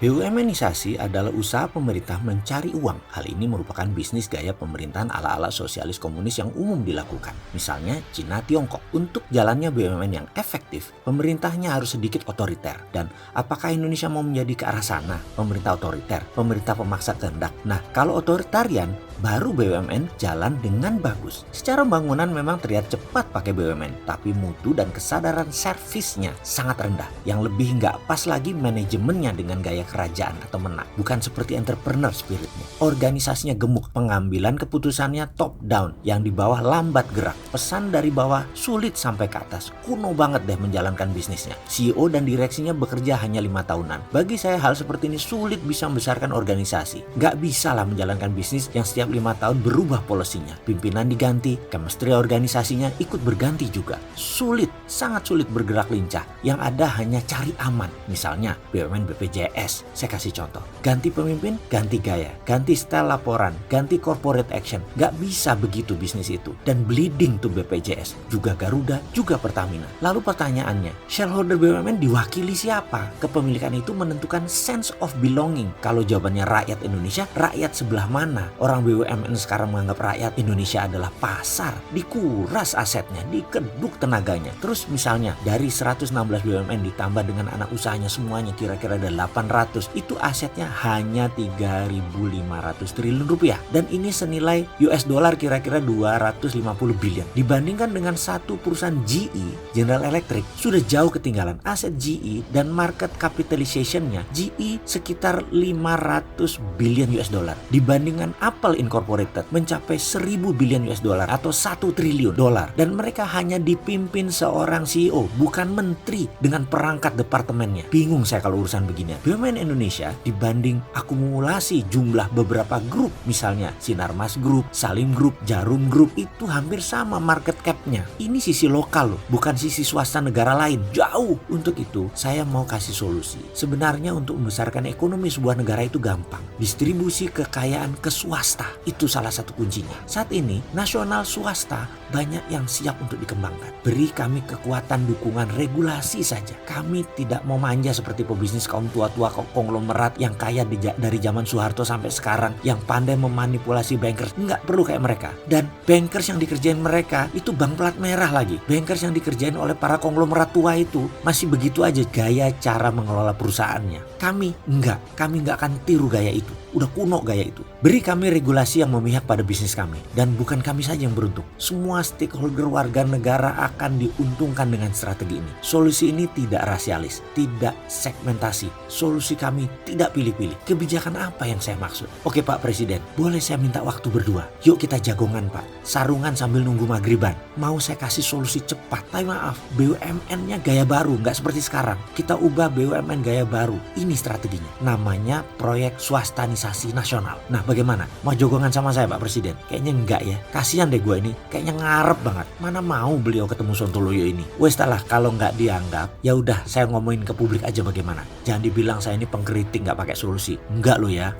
BUMNisasi adalah usaha pemerintah mencari uang. Hal ini merupakan bisnis gaya pemerintahan ala-ala sosialis komunis yang umum dilakukan. Misalnya Cina, Tiongkok. Untuk jalannya BUMN yang efektif, pemerintahnya harus sedikit otoriter. Dan apakah Indonesia mau menjadi ke arah sana? Pemerintah otoriter, pemerintah pemaksa kehendak. Nah, kalau otoritarian, baru BUMN jalan dengan bagus. Secara bangunan memang terlihat cepat pakai BUMN, tapi mutu dan kesadaran servisnya sangat rendah. Yang lebih nggak pas lagi manajemennya dengan gaya kerajaan atau menang. Bukan seperti entrepreneur spiritnya. Organisasinya gemuk, pengambilan keputusannya top down, yang di bawah lambat gerak. Pesan dari bawah sulit sampai ke atas. Kuno banget deh menjalankan bisnisnya. CEO dan direksinya bekerja hanya 5 tahunan. Bagi saya hal seperti ini sulit bisa membesarkan organisasi. Nggak bisa lah menjalankan bisnis yang setiap 5 tahun berubah polisinya. Pimpinan diganti, chemistry organisasinya ikut berganti juga. Sulit, sangat sulit bergerak lincah. Yang ada hanya cari aman. Misalnya BUMN BPJS. Saya kasih contoh. Ganti pemimpin, ganti gaya. Ganti style laporan, ganti corporate action. Nggak bisa begitu bisnis itu. Dan bleeding to BPJS. Juga Garuda, juga Pertamina. Lalu pertanyaannya, shareholder BUMN diwakili siapa? Kepemilikan itu menentukan sense of belonging. Kalau jawabannya rakyat Indonesia, rakyat sebelah mana? Orang BUMN sekarang menganggap rakyat Indonesia adalah pasar. Dikuras asetnya, dikeduk tenaganya. Terus misalnya dari 116 BUMN ditambah dengan anak usahanya semuanya kira-kira ada 800. Itu asetnya hanya 3.500 triliun rupiah. Dan ini senilai US dollar kira-kira 250 billion. Dibandingkan dengan satu perusahaan GE, General Electric, sudah jauh ketinggalan. Aset GE dan market capitalization-nya GE sekitar 500 billion US dollar. Dibandingkan Apple Incorporated mencapai 1000 billion US dollar atau 1 triliun dolar. Dan mereka hanya dipimpin seorang CEO, bukan menteri dengan perangkat departemennya. Bingung saya kalau urusan beginian. BUMN Indonesia dibanding akumulasi jumlah beberapa grup, misalnya Sinarmas Group, Salim Group, Jarum Group, itu hampir sama market cap-nya. Ini sisi lokal loh, bukan sisi swasta negara lain. Jauh. Untuk itu, saya mau kasih solusi. Sebenarnya untuk membesarkan ekonomi sebuah negara itu gampang. Distribusi kekayaan ke swasta. Itu salah satu kuncinya. Saat ini, nasional swasta banyak yang siap untuk dikembangkan. Beri kami kekuatan dukungan regulasi saja. Kami tidak mau manja seperti pebisnis kaum tua-tua konglomerat yang kaya dari zaman Soeharto sampai sekarang, yang pandai memanipulasi bankers. Nggak perlu kayak mereka. Dan bankers yang dikerjain mereka itu bank plat merah lagi. Bankers yang dikerjain oleh para konglomerat tua itu masih begitu aja gaya cara mengelola perusahaannya. Kami nggak akan tiru gaya itu. Udah kuno gaya itu. Beri kami regulasi yang memihak pada bisnis kami. Dan bukan kami saja yang beruntung. Semua stakeholder warga negara akan diuntungkan dengan strategi ini. Solusi ini tidak rasialis, tidak segmentasi. Solusi kami tidak pilih-pilih. Kebijakan apa yang saya maksud? Oke Pak Presiden, boleh saya minta waktu berdua? Yuk kita jagongan Pak. Sarungan sambil nunggu maghriban. Mau saya kasih solusi cepat. Tapi maaf, BUMN-nya gaya baru, nggak seperti sekarang. Kita ubah BUMN gaya baru. Ini strateginya. Namanya proyek swastanisasi nasional. Nah bagaimana? Mau jogongan sama saya Pak Presiden? Kayaknya enggak ya. Kasihan deh gue ini. Kayaknya ngarep banget. Mana mau beliau ketemu Sontoloyo ini. Wes lah, kalau nggak dianggap, ya udah saya ngomongin ke publik aja bagaimana. Jangan dibilang saya ini pengkritik nggak pakai solusi. Enggak loh ya.